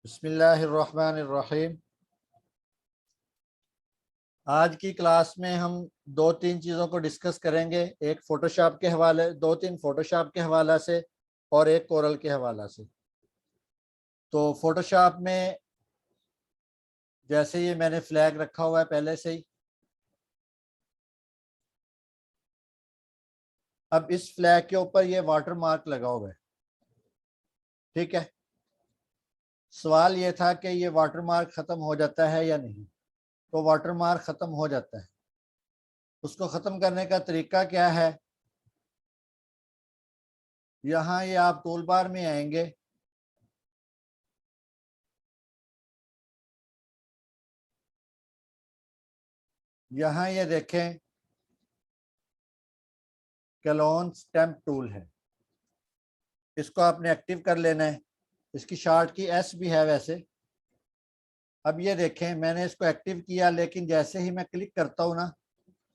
बिस्मिल्लाहिर्रहमानिर्रहीम। आज की क्लास में हम दो तीन चीज़ों को डिस्कस करेंगे। एक फ़ोटोशॉप के हवाले, दो तीन फ़ोटोशॉप के हवाला से और एक कोरल के हवाला से। तो फ़ोटोशॉप में जैसे ये मैंने फ्लैग रखा हुआ है पहले से ही। अब इस फ्लैग के ऊपर ये वाटर मार्क लगा हुआ है, ठीक है। सवाल ये था कि ये वाटर मार्क ख़त्म हो जाता है या नहीं। तो वाटर मार्क ख़त्म हो जाता है। उसको ख़त्म करने का तरीका क्या है? यहाँ ये आप टूल बार में आएंगे, यहाँ ये देखें क्लोन स्टैम्प टूल है। इसको आपने एक्टिव कर लेना है। इसकी शॉर्ट की एस भी है वैसे। अब ये देखें मैंने इसको एक्टिव किया, लेकिन जैसे ही मैं क्लिक करता हूँ ना,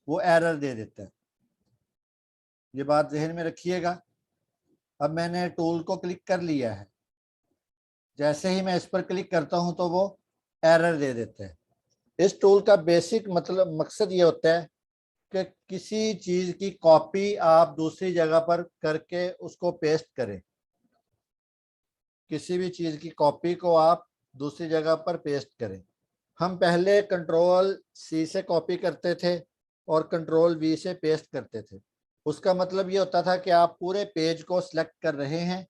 वो एरर दे देता है। ये बात जहन में रखिएगा। अब मैंने टूल को क्लिक कर लिया है, जैसे ही मैं इस पर क्लिक करता हूँ तो वो एरर दे देता है। इस टूल का बेसिक मतलब मकसद ये होता है कि किसी चीज़ की कॉपी आप दूसरी जगह पर करके उसको पेस्ट करें। किसी भी चीज़ की कॉपी को आप दूसरी जगह पर पेस्ट करें। हम पहले कंट्रोल सी से कॉपी करते थे और कंट्रोल वी से पेस्ट करते थे। उसका मतलब ये होता था कि आप पूरे पेज को सिलेक्ट कर रहे हैं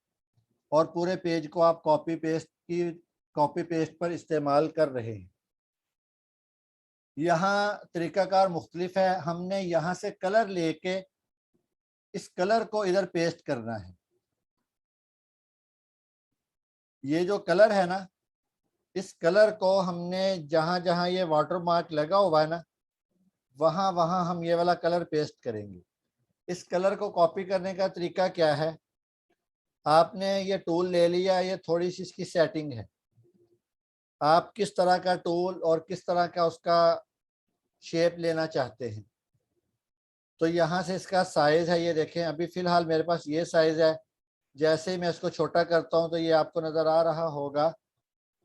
और पूरे पेज को आप कॉपी पेस्ट पर इस्तेमाल कर रहे हैं। यहाँ तरीकाकार मुख्तलिफ है। हमने यहाँ से कलर लेके इस कलर को इधर पेस्ट करना है। ये जो कलर है ना, इस कलर को हमने जहाँ जहाँ ये वाटर मार्क लगा हुआ है ना, वहाँ वहाँ हम ये वाला कलर पेस्ट करेंगे। इस कलर को कॉपी करने का तरीका क्या है? आपने ये टूल ले लिया, ये थोड़ी सी इसकी सेटिंग है। आप किस तरह का टूल और किस तरह का उसका शेप लेना चाहते हैं। तो यहाँ से इसका साइज़ है, ये देखें अभी फ़िलहाल मेरे पास ये साइज़ है। जैसे ही मैं इसको छोटा करता हूँ तो ये आपको नज़र आ रहा होगा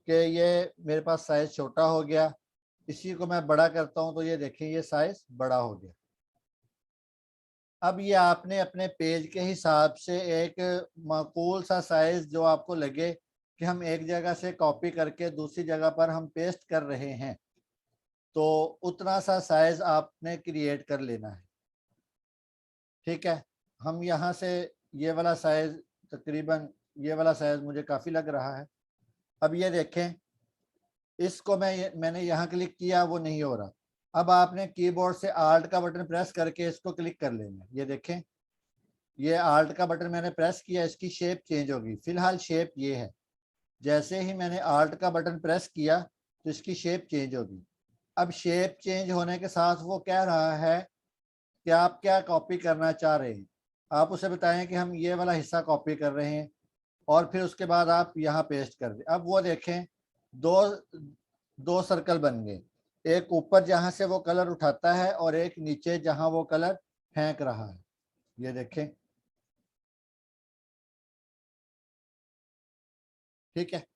कि ये मेरे पास साइज़ छोटा हो गया। इसी को मैं बड़ा करता हूँ तो ये देखें ये साइज़ बड़ा हो गया। अब ये आपने अपने पेज के हिसाब से एक माकूल सा साइज़ जो आपको लगे कि हम एक जगह से कॉपी करके दूसरी जगह पर हम पेस्ट कर रहे हैं, तो उतना सा साइज़ आपने क्रिएट कर लेना है, ठीक है। हम यहाँ से ये वाला साइज़ तकरीबन, ये वाला साइज़ मुझे काफ़ी लग रहा है। अब ये देखें, इसको मैंने यहाँ क्लिक किया, वो नहीं हो रहा। अब आपने कीबोर्ड से आल्ट का बटन प्रेस करके इसको क्लिक कर लेना है। ये देखें, ये आल्ट का बटन मैंने प्रेस किया, इसकी शेप चेंज होगी। फिलहाल शेप ये है। जैसे ही मैंने आल्ट का बटन प्रेस किया तो इसकी शेप चेंज होगी। अब शेप चेंज होने के साथ वो कह रहा है कि आप क्या कॉपी करना चाह रहे हैं। आप उसे बताएं कि हम ये वाला हिस्सा कॉपी कर रहे हैं और फिर उसके बाद आप यहाँ पेस्ट कर दें। अब वो देखें, दो दो सर्कल बन गए। एक ऊपर जहाँ से वो कलर उठाता है और एक नीचे जहाँ वो कलर फेंक रहा है। ये देखें, ठीक है।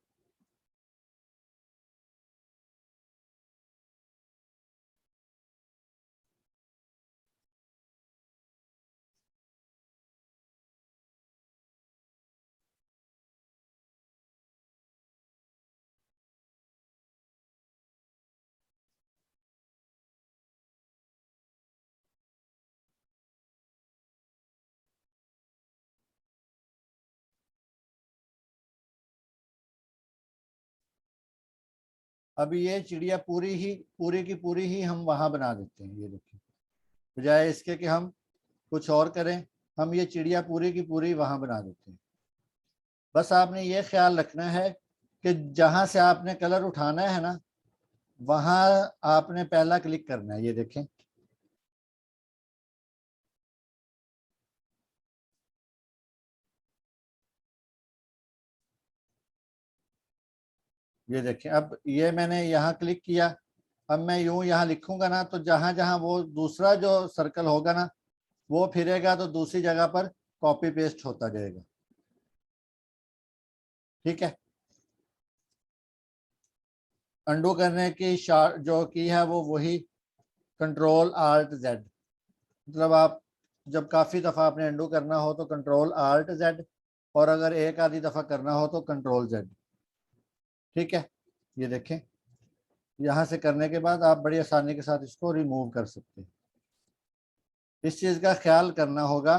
अभी ये चिड़िया पूरी की पूरी ही हम वहां बना देते हैं। ये देखिए, बजाय इसके कि हम कुछ और करें, हम ये चिड़िया पूरी की पूरी वहां बना देते हैं। बस आपने ये ख्याल रखना है कि जहां से आपने कलर उठाना है ना, वहां आपने पहला क्लिक करना है। ये देखें, ये देखें। अब ये मैंने यहाँ क्लिक किया। अब मैं यूं यहाँ लिखूंगा ना, तो जहां जहां वो दूसरा जो सर्कल होगा ना, वो फिरेगा तो दूसरी जगह पर कॉपी पेस्ट होता जाएगा, ठीक है। अंडू करने की जो की है वो वही कंट्रोल आल्ट जेड। मतलब आप जब काफ़ी दफ़ा आपने अंडू करना हो तो कंट्रोल आल्ट जेड, और अगर एक आधी दफ़ा करना हो तो कंट्रोल जेड। ठीक है, ये देखें, यहाँ से करने के बाद आप बड़ी आसानी के साथ इसको रिमूव कर सकते हैं। इस चीज़ का ख्याल करना होगा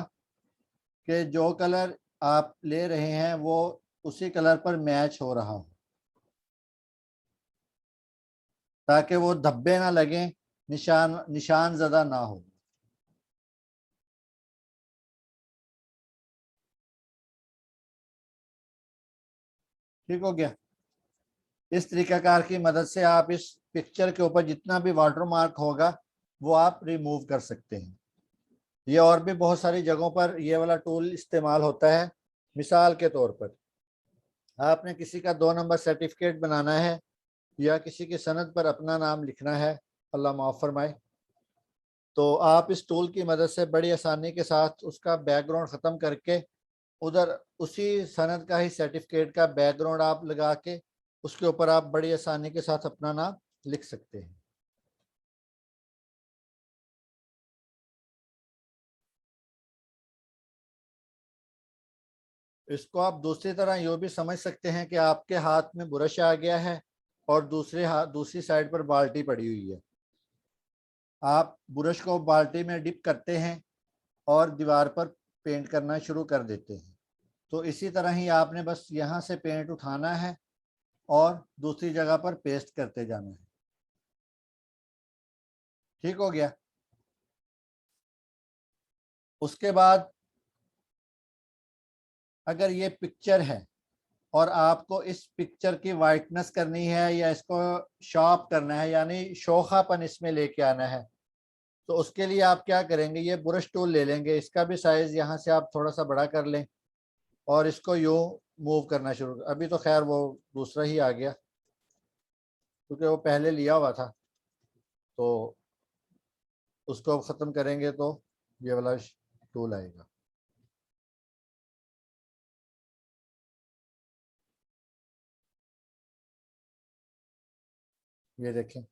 कि जो कलर आप ले रहे हैं वो उसी कलर पर मैच हो रहा हो, ताकि वो धब्बे ना लगें, निशान ज़्यादा ना हो। ठीक हो गया। इस तरीकाकार की मदद से आप इस पिक्चर के ऊपर जितना भी वाटर मार्क होगा वो आप रिमूव कर सकते हैं। ये और भी बहुत सारी जगहों पर ये वाला टूल इस्तेमाल होता है। मिसाल के तौर पर आपने किसी का 2 नंबर सर्टिफिकेट बनाना है या किसी की सनद पर अपना नाम लिखना है, अल्लाह माफ़ फरमाए, तो आप इस टूल की मदद से बड़ी आसानी के साथ उसका बैकग्राउंड ख़त्म करके उधर उसी सनद का ही सर्टिफिकेट का बैकग्राउंड आप लगा के उसके ऊपर आप बड़ी आसानी के साथ अपना नाम लिख सकते हैं। इसको आप दूसरी तरह यूँ भी समझ सकते हैं कि आपके हाथ में ब्रश आ गया है और दूसरी साइड पर बाल्टी पड़ी हुई है। आप ब्रश को बाल्टी में डिप करते हैं और दीवार पर पेंट करना शुरू कर देते हैं। तो इसी तरह ही आपने बस यहाँ से पेंट उठाना है और दूसरी जगह पर पेस्ट करते जाना है। ठीक हो गया। उसके बाद अगर ये पिक्चर है और आपको इस पिक्चर की वाइटनेस करनी है या इसको शार्प करना है, यानी शोखापन इसमें लेके आना है, तो उसके लिए आप क्या करेंगे, ये ब्रश टूल ले लेंगे, इसका भी साइज यहाँ से आप थोड़ा सा बड़ा कर लें और इसको यूँ मूव करना शुरू। अभी तो खैर वो दूसरा ही आ गया क्योंकि वो पहले लिया हुआ था, तो उसको ख़त्म करेंगे तो ये वाला टूल आएगा। ये देखें,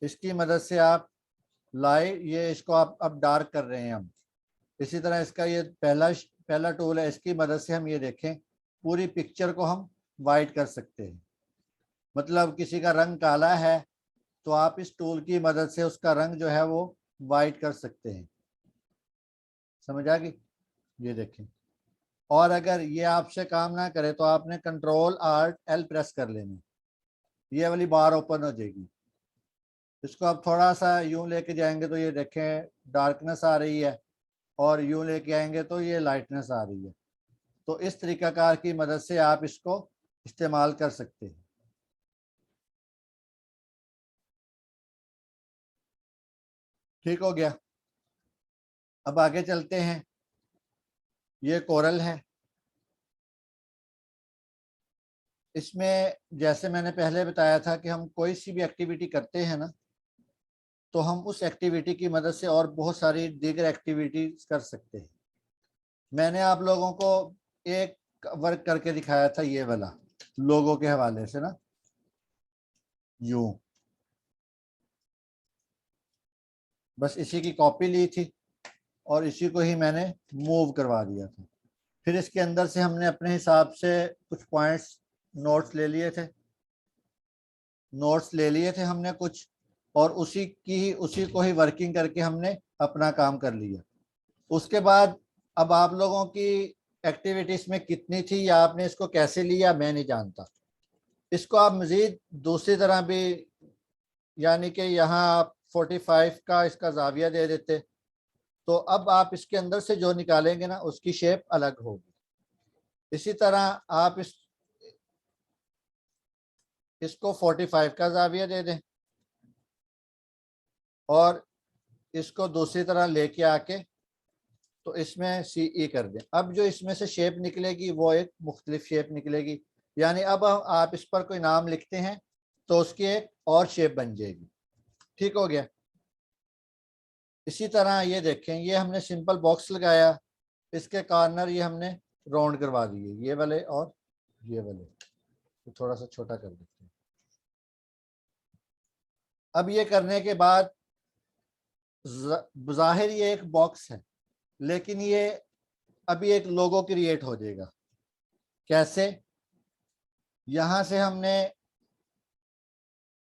इसकी मदद से आप ये इसको आप अब डार्क कर रहे हैं हम। इसी तरह इसका ये पहला टूल है, इसकी मदद से हम ये देखें पूरी पिक्चर को हम वाइट कर सकते हैं। मतलब किसी का रंग काला है तो आप इस टूल की मदद से उसका रंग जो है वो वाइट कर सकते हैं। समझ आ गई? ये देखें। और अगर ये आपसे काम ना करे तो आपने कंट्रोल आल्ट एल प्रेस कर लेना, ये वाली बार ओपन हो जाएगी। इसको आप थोड़ा सा यूं लेके जाएंगे तो ये देखें डार्कनेस आ रही है, और यूं लेके आएंगे तो ये लाइटनेस आ रही है। तो इस तरीकाकार की मदद से आप इसको इस्तेमाल कर सकते हैं। ठीक हो गया। अब आगे चलते हैं। ये कोरल है। इसमें जैसे मैंने पहले बताया था कि हम कोई सी भी एक्टिविटी करते हैं ना, तो हम उस एक्टिविटी की मदद से और बहुत सारी दीगर एक्टिविटीज कर सकते हैं। मैंने आप लोगों को एक वर्क करके दिखाया था, ये वाला लोगों के हवाले से ना, यूं बस इसी की कॉपी ली थी और इसी को ही मैंने मूव करवा दिया था। फिर इसके अंदर से हमने अपने हिसाब से कुछ पॉइंट्स नोट्स ले लिए थे हमने कुछ, और उसी को ही वर्किंग करके हमने अपना काम कर लिया। उसके बाद अब आप लोगों की एक्टिविटीज में कितनी थी या आपने इसको कैसे लिया मैं नहीं जानता। इसको आप मज़ीद दूसरी तरह भी, यानी कि यहाँ आप 45 का इसका जाविया दे देते, तो अब आप इसके अंदर से जो निकालेंगे ना उसकी शेप अलग होगी। इसी तरह आप इसको 45 का जाविया दे दें और इसको दूसरी तरह लेके आके तो इसमें CE कर दें। अब जो इसमें से शेप निकलेगी वो एक मुख्तलिफ शेप निकलेगी, यानी अब आप इस पर कोई नाम लिखते हैं तो उसकी एक और शेप बन जाएगी। ठीक हो गया। इसी तरह ये देखें, ये हमने सिंपल बॉक्स लगाया, इसके कॉर्नर ये हमने राउंड करवा दिए, ये वाले और ये वाले, तो थोड़ा सा छोटा कर देते हैं। अब ये करने के बाद ज़ाहिर ये एक बॉक्स है, लेकिन ये अभी एक लोगो क्रिएट हो जाएगा। कैसे? यहां से हमने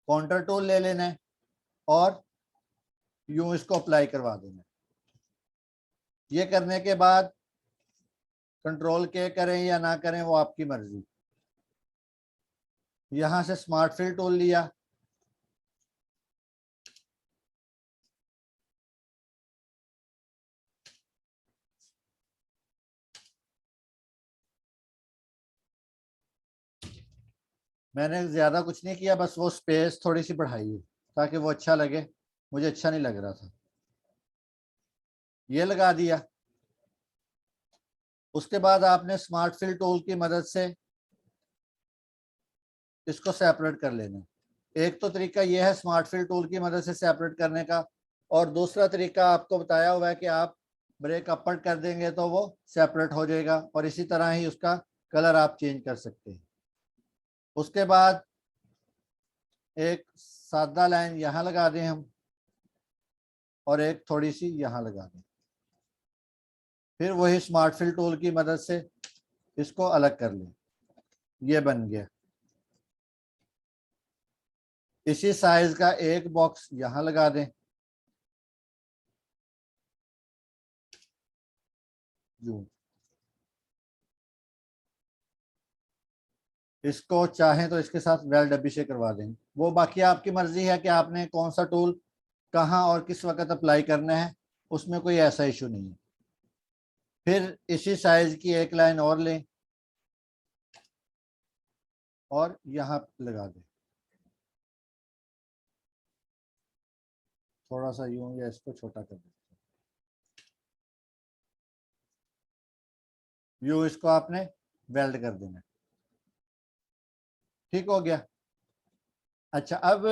काउंटर टूल ले लेना है और यूं इसको अप्लाई करवा देना है। ये करने के बाद कंट्रोल के करें या ना करें वो आपकी मर्जी। यहां से स्मार्ट फिल टूल लिया, मैंने ज्यादा कुछ नहीं किया, बस वो स्पेस थोड़ी सी बढ़ाई है ताकि वो अच्छा लगे। मुझे अच्छा नहीं लग रहा था, ये लगा दिया। उसके बाद आपने स्मार्ट फिल टूल की मदद से इसको सेपरेट कर लेना। एक तो तरीका यह है स्मार्ट फिल टूल की मदद से सेपरेट करने का, और दूसरा तरीका आपको बताया हुआ है कि आप ब्रेक अपवर्ड कर देंगे तो वो सेपरेट हो जाएगा, और इसी तरह ही उसका कलर आप चेंज कर सकते हैं। उसके बाद एक सादा लाइन यहाँ लगा दें हम, और एक थोड़ी सी यहाँ लगा दें। फिर वही स्मार्ट फिल टूल की मदद से इसको अलग कर लें। ये बन गया। इसी साइज का एक बॉक्स यहाँ लगा दें। यूं इसको चाहें तो इसके साथ वेल डब्बी से करवा दें, वो बाकी आपकी मर्जी है कि आपने कौन सा टूल कहाँ और किस वक्त अप्लाई करना है, उसमें कोई ऐसा इशू नहीं है। फिर इसी साइज की एक लाइन और लें और यहाँ लगा दें। थोड़ा सा यूं या इसको छोटा कर दें। यूं इसको आपने वेल्ड कर देना। ठीक हो गया। अच्छा, अब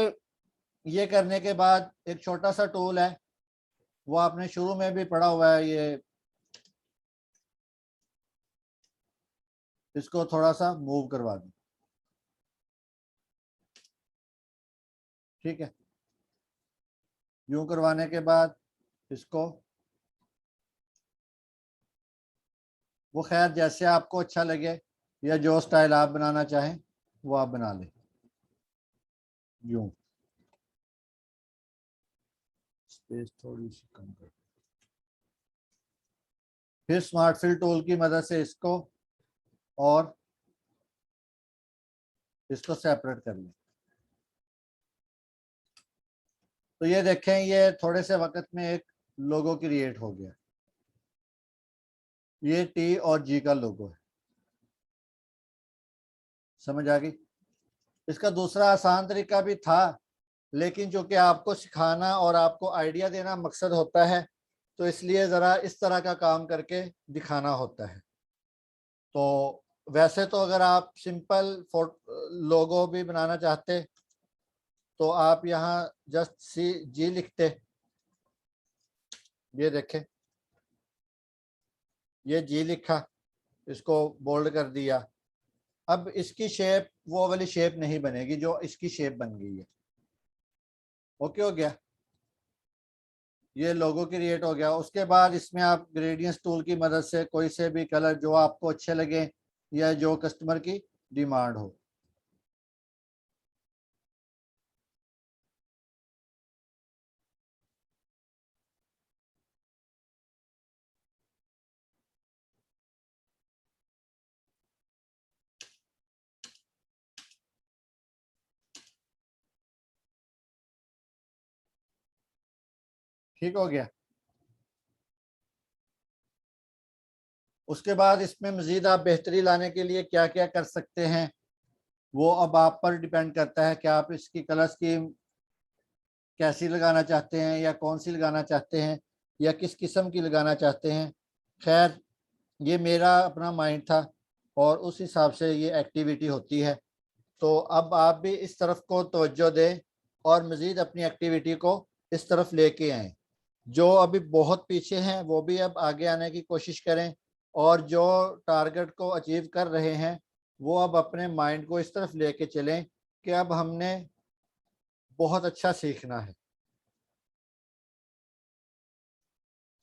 ये करने के बाद एक छोटा सा टूल है, वो आपने शुरू में भी पढ़ा हुआ है, ये इसको थोड़ा सा मूव करवा दें। ठीक है। यूं करवाने के बाद इसको, वो खैर जैसे आपको अच्छा लगे या जो स्टाइल आप बनाना चाहें वो आप बना लें। यूं स्पेस थोड़ी सी कम कर, फिर स्मार्ट फिल टूल की मदद से इसको और इसको सेपरेट कर लें। तो ये देखें, ये थोड़े से वक्त में एक लोगो क्रिएट हो गया। ये टी और जी का लोगो है। समझ आ गई? इसका दूसरा आसान तरीका भी था, लेकिन जो कि आपको सिखाना और आपको आइडिया देना मकसद होता है, तो इसलिए ज़रा इस तरह का काम करके दिखाना होता है। तो वैसे तो अगर आप सिंपल लोगो भी बनाना चाहते तो आप यहाँ जस्ट सी जी लिखते। ये देखें, ये जी लिखा, इसको बोल्ड कर दिया। अब इसकी शेप वो वाली शेप नहीं बनेगी जो इसकी शेप बन गई है। ओके हो गया, ये लोगो क्रिएट हो गया। उसके बाद इसमें आप ग्रेडियंट्स टूल की मदद से कोई से भी कलर जो आपको अच्छे लगे या जो कस्टमर की डिमांड हो। ठीक हो गया। उसके बाद इसमें मज़ीद आप बेहतरी लाने के लिए क्या क्या कर सकते हैं, वो अब आप पर डिपेंड करता है कि आप इसकी कलर स्कीम कैसी लगाना चाहते हैं या कौन सी लगाना चाहते हैं या किस किस्म की लगाना चाहते हैं। खैर, ये मेरा अपना माइंड था और उस हिसाब से ये एक्टिविटी होती है। तो अब आप भी इस तरफ को तवज्जो दें और मज़ीद अपनी एक्टिविटी को इस तरफ लेके आएँ। जो अभी बहुत पीछे हैं वो भी अब आगे आने की कोशिश करें, और जो टारगेट को अचीव कर रहे हैं वो अब अपने माइंड को इस तरफ लेके चलें कि अब हमने बहुत अच्छा सीखना है।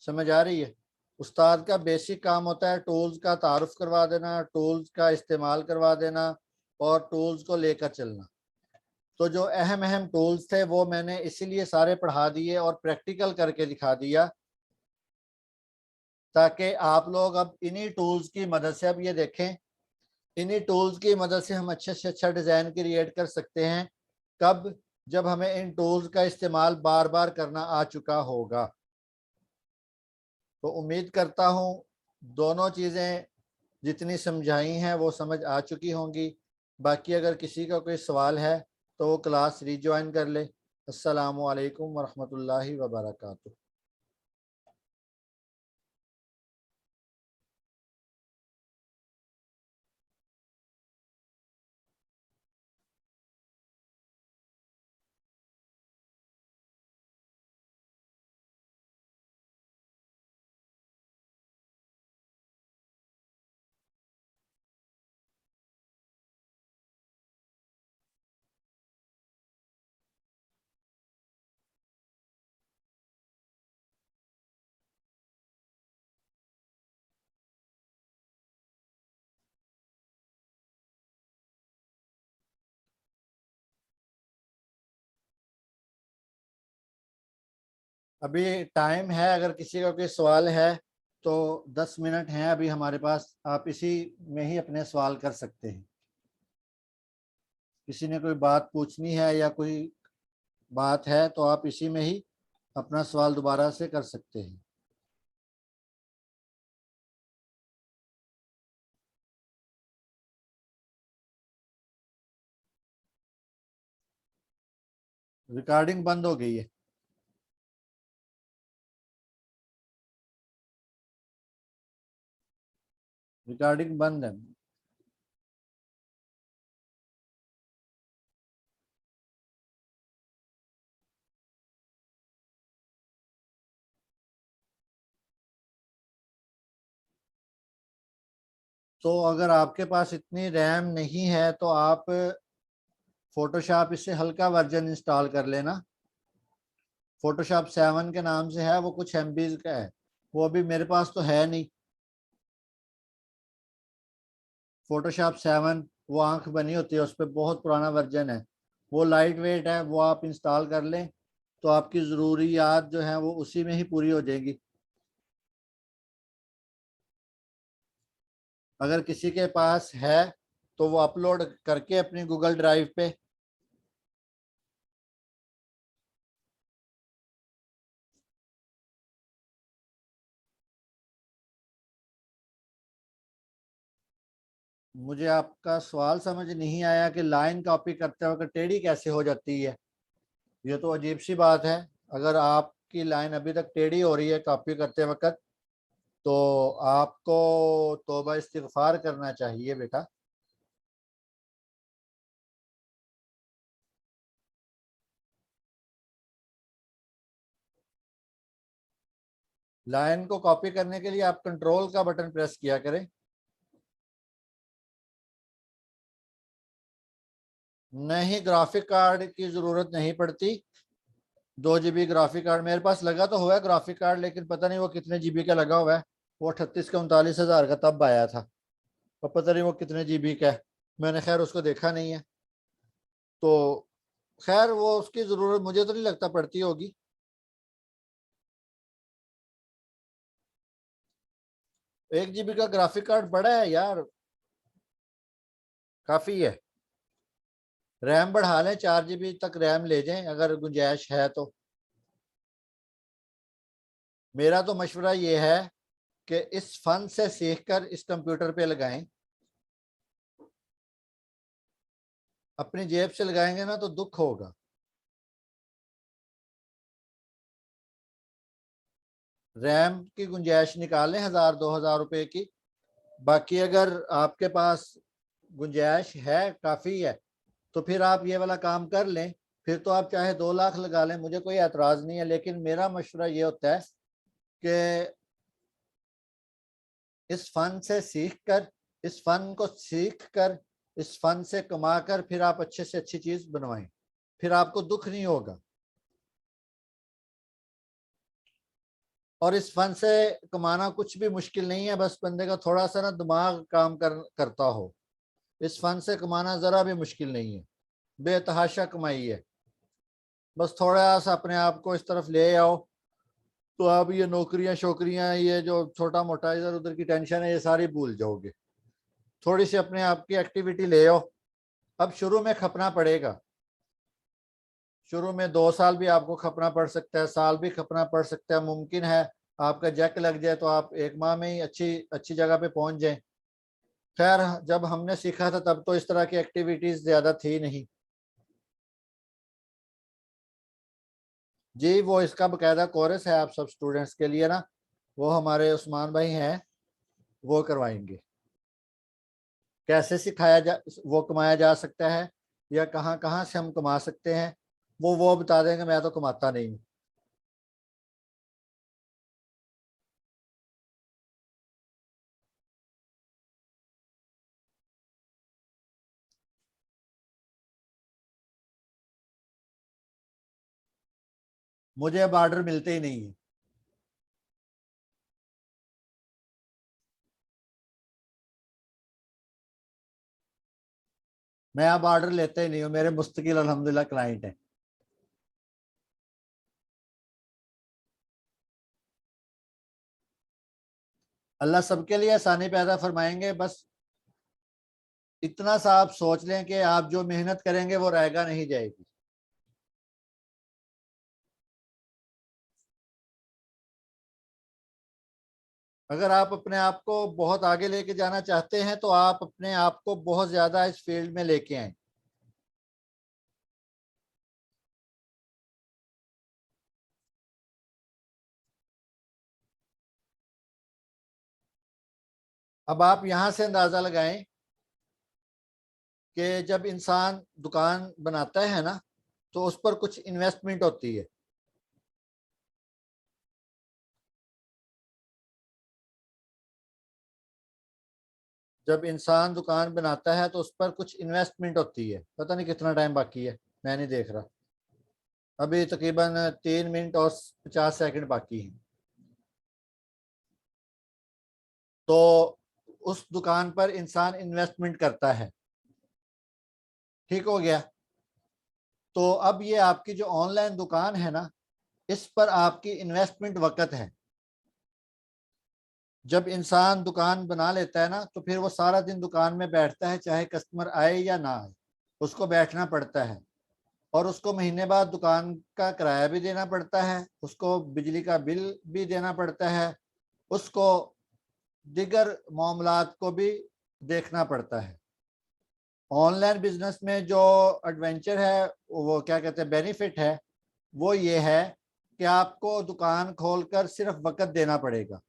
समझ आ रही है? उस्ताद का बेसिक काम होता है टूल्स का तारुफ करवा देना, टूल्स का इस्तेमाल करवा देना और टूल्स को लेकर चलना। तो जो अहम अहम टूल्स थे वो मैंने इसीलिए सारे पढ़ा दिए और प्रैक्टिकल करके दिखा दिया, ताकि आप लोग अब इन्हीं टूल्स की मदद से, अब ये देखें, इन्हीं टूल्स की मदद से हम अच्छे से अच्छा डिज़ाइन क्रिएट कर सकते हैं। कब? जब हमें इन टूल्स का इस्तेमाल बार बार करना आ चुका होगा। तो उम्मीद करता हूँ दोनों चीज़ें जितनी समझाई हैं वो समझ आ चुकी होंगी। बाकी अगर किसी का कोई सवाल है तो वो क्लास रीज्वाइन कर ले। अस्सलामु अलैकुम वरहमतुल्लाहि वबरकातुहू। अभी टाइम है, अगर किसी का कोई सवाल है तो 10 मिनट हैं अभी हमारे पास, आप इसी में ही अपने सवाल कर सकते हैं। किसी ने कोई बात पूछनी है या कोई बात है तो आप इसी में ही अपना सवाल दोबारा से कर सकते हैं। रिकॉर्डिंग बंद हो गई है। रिकॉर्डिंग बंद है। तो अगर आपके पास इतनी रैम नहीं है तो आप फोटोशॉप इससे हल्का वर्जन इंस्टॉल कर लेना। फोटोशॉप 7 के नाम से है, वो कुछ एमबीज का है। वो अभी मेरे पास तो है नहीं। फोटोशॉप 7 वो आंख बनी होती है उस पर, बहुत पुराना वर्जन है। वो लाइट वेट है, वो आप इंस्टॉल कर लें तो आपकी ज़रूरियात जो है वो उसी में ही पूरी हो जाएगी। अगर किसी के पास है तो वो अपलोड करके अपनी गूगल ड्राइव पे, मुझे आपका सवाल समझ नहीं आया कि लाइन कॉपी करते वक्त टेढ़ी कैसे हो जाती है। ये तो अजीब सी बात है। अगर आपकी लाइन अभी तक टेढ़ी हो रही है कॉपी करते वक्त तो आपको तौबा इस्तिगफार करना चाहिए बेटा। लाइन को कॉपी करने के लिए आप कंट्रोल का बटन प्रेस किया करें। नहीं, ग्राफिक कार्ड की ज़रूरत नहीं पड़ती। 2 GB ग्राफिक कार्ड मेरे पास लगा तो हुआ है ग्राफिक कार्ड, लेकिन पता नहीं वो कितने GB का लगा हुआ है। वो 38 का 39 हज़ार का तब आया था, और पता नहीं वो कितने GB का है। मैंने खैर उसको देखा नहीं है। तो खैर वो उसकी ज़रूरत मुझे तो नहीं लगता पड़ती होगी। 1 GB का ग्राफिक कार्ड बड़ा है यार, काफ़ी है। रैम बढ़ा लें, 4 GB तक रैम ले जाएं अगर गुंजाइश है तो। मेरा तो मशवरा ये है कि इस फन से सीख कर इस कंप्यूटर पे लगाएं। अपनी जेब से लगाएंगे ना तो दुख होगा। रैम की गुंजाइश निकालें 1000 2000 रुपए की। बाकी अगर आपके पास गुंजाइश है, काफ़ी है, तो फिर आप ये वाला काम कर लें। फिर तो आप चाहे 2 लाख लगा लें, मुझे कोई एतराज़ नहीं है। लेकिन मेरा मशवरा ये होता है कि इस फन से सीख कर, इस फन को सीख कर, इस फन से कमा कर फिर आप अच्छे से अच्छी चीज़ बनवाएं। फिर आपको दुख नहीं होगा। और इस फन से कमाना कुछ भी मुश्किल नहीं है, बस बंदे का थोड़ा सा ना दिमाग काम करता हो। इस फन से कमाना जरा भी मुश्किल नहीं है, बेतहाशा कमाई है। बस थोड़ा सा अपने आप को इस तरफ ले आओ, तो आप ये नौकरियां शोकरियां, ये जो छोटा मोटा इधर उधर की टेंशन है, ये सारी भूल जाओगे। थोड़ी सी अपने आप की एक्टिविटी ले आओ। अब शुरू में खपना पड़ेगा, शुरू में 2 साल भी आपको खपना पड़ सकता है, साल भी खपना पड़ सकता है। मुमकिन है आपका जैक लग जाए तो आप 1 माह में ही अच्छी अच्छी जगह पे पहुंच जाएं। खैर, जब हमने सीखा था तब तो इस तरह की एक्टिविटीज ज्यादा थी नहीं। जी, वो इसका बकायदा कोर्स है आप सब स्टूडेंट्स के लिए ना, वो हमारे उस्मान भाई हैं, वो करवाएंगे। कैसे सिखाया जा वो कमाया जा सकता है, या कहाँ कहाँ से हम कमा सकते हैं, वो बता देंगे। मैं तो कमाता नहीं हूँ। मुझे अब आर्डर मिलते ही नहीं है। मैं अब ऑर्डर लेते ही नहीं हूँ, मेरे मुस्तकिल अल्हम्दुलिल्लाह क्लाइंट है। अल्लाह सबके लिए आसानी पैदा फरमाएंगे। बस इतना सा आप सोच लें कि आप जो मेहनत करेंगे वो रहेगा नहीं जाएगी। अगर आप अपने आप को बहुत आगे लेके जाना चाहते हैं तो आप अपने आप को बहुत ज्यादा इस फील्ड में लेके आए। अब आप यहाँ से अंदाजा लगाएं कि जब इंसान दुकान बनाता है ना, तो उस पर कुछ इन्वेस्टमेंट होती है। जब इंसान दुकान बनाता है तो उस पर कुछ इन्वेस्टमेंट होती है। पता नहीं कितना टाइम बाकी है, मैं नहीं देख रहा। अभी तकरीबन 3 मिनट और 50 सेकंड बाकी हैं। तो उस दुकान पर इंसान इन्वेस्टमेंट करता है। ठीक हो गया। तो अब ये आपकी जो ऑनलाइन दुकान है ना, इस पर आपकी इन्वेस्टमेंट वक़्त है। जब इंसान दुकान बना लेता है ना, तो फिर वो सारा दिन दुकान में बैठता है, चाहे कस्टमर आए या ना आए, उसको बैठना पड़ता है। और उसको महीने बाद दुकान का किराया भी देना पड़ता है, उसको बिजली का बिल भी देना पड़ता है, उसको दिगर मामलात को भी देखना पड़ता है। ऑनलाइन बिजनेस में जो एडवेंचर है, वो क्या कहते हैं, बेनिफिट है, वो ये है कि आपको दुकान खोलकर सिर्फ वक़्त देना पड़ेगा।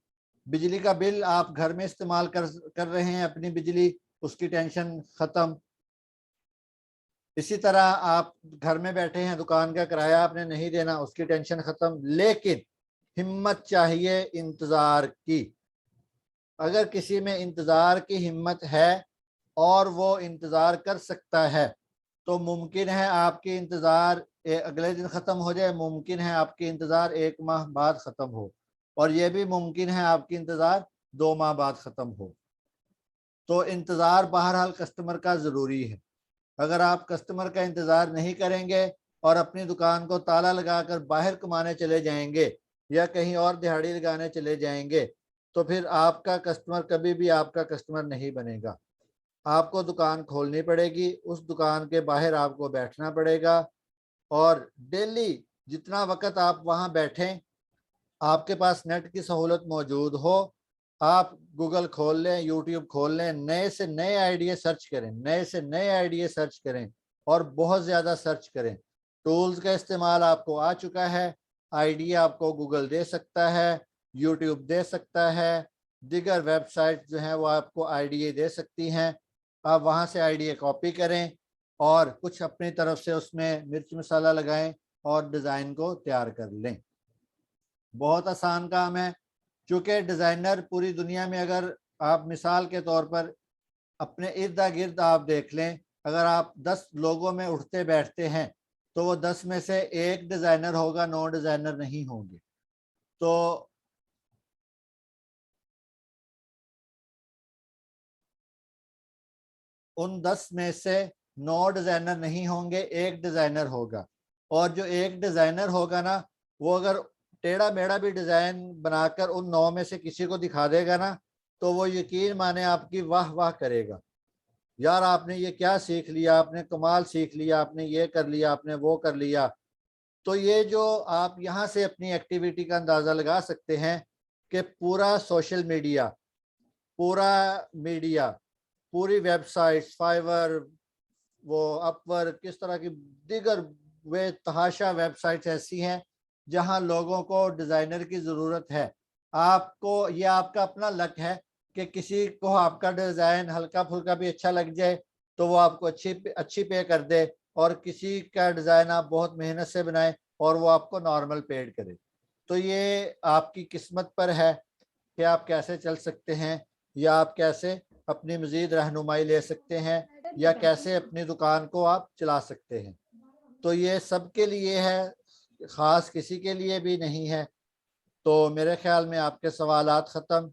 बिजली का बिल आप घर में इस्तेमाल कर रहे हैं अपनी बिजली, उसकी टेंशन खत्म। इसी तरह आप घर में बैठे हैं, दुकान का किराया आपने नहीं देना, उसकी टेंशन खत्म। लेकिन हिम्मत चाहिए इंतजार की। अगर किसी में इंतजार की हिम्मत है और वो इंतजार कर सकता है, तो मुमकिन है आपकी इंतजार अगले दिन खत्म हो जाए, मुमकिन है आपकी इंतजार 1 माह बाद खत्म हो, और ये भी मुमकिन है आपकी इंतजार 2 माह बाद खत्म हो। तो इंतजार बहरहाल कस्टमर का जरूरी है। अगर आप कस्टमर का इंतजार नहीं करेंगे और अपनी दुकान को ताला लगाकर बाहर कमाने चले जाएंगे या कहीं और दिहाड़ी लगाने चले जाएंगे, तो फिर आपका कस्टमर कभी भी आपका कस्टमर नहीं बनेगा। आपको दुकान खोलनी पड़ेगी, उस दुकान के बाहर आपको बैठना पड़ेगा, और डेली जितना वक्त आप वहां बैठें, आपके पास नेट की सहूलत मौजूद हो, आप गूगल खोल लें, यूट्यूब खोल लें, नए से नए आइडिया सर्च करें, नए से नए आइडिया सर्च करें, और बहुत ज़्यादा सर्च करें। टूल्स का इस्तेमाल आपको आ चुका है। आइडिया आपको गूगल दे सकता है, यूट्यूब दे सकता है, दिगर वेबसाइट जो हैं वो आपको आइडिया दे सकती हैं। आप वहाँ से आइडिया कॉपी करें और कुछ अपनी तरफ से उसमें मिर्च मसाला लगाएं और डिज़ाइन को तैयार कर लें। बहुत आसान काम है। चूँकि डिज़ाइनर पूरी दुनिया में, अगर आप मिसाल के तौर पर अपने इर्द गिर्द आप देख लें, अगर आप 10 लोगों में उठते बैठते हैं तो वो 10 में से एक डिजाइनर होगा, 9 डिजाइनर नहीं होंगे। तो उन 10 में से 9 डिजाइनर नहीं होंगे, एक डिजाइनर होगा। और जो एक डिजाइनर होगा ना, वो अगर टेढ़ा मेढ़ा भी डिजाइन बनाकर उन 9 में से किसी को दिखा देगा ना, तो वो यकीन माने आपकी वाह वाह करेगा, यार आपने ये क्या सीख लिया, आपने कमाल सीख लिया, आपने ये कर लिया, आपने वो कर लिया। तो ये जो आप यहाँ से अपनी एक्टिविटी का अंदाजा लगा सकते हैं कि पूरा सोशल मीडिया, पूरा मीडिया, पूरी वेबसाइट्स, फाइवर, वो अपवर्क, किस तरह की दीगर वे तहाशा वेबसाइट्स ऐसी हैं जहां लोगों को डिजाइनर की जरूरत है। आपको ये आपका अपना लक है कि किसी को आपका डिजाइन हल्का फुल्का भी अच्छा लग जाए तो वो आपको अच्छी अच्छी पे कर दे, और किसी का डिजाइन आप बहुत मेहनत से बनाए और वो आपको नॉर्मल पेड करे। तो ये आपकी किस्मत पर है कि आप कैसे चल सकते हैं, या आप कैसे अपनी मजीद रहनुमाई ले सकते हैं, या कैसे अपनी दुकान को आप चला सकते हैं। तो ये सबके लिए है, ख़ास किसी के लिए भी नहीं है। तो मेरे ख्याल में आपके सवालात ख़त्म।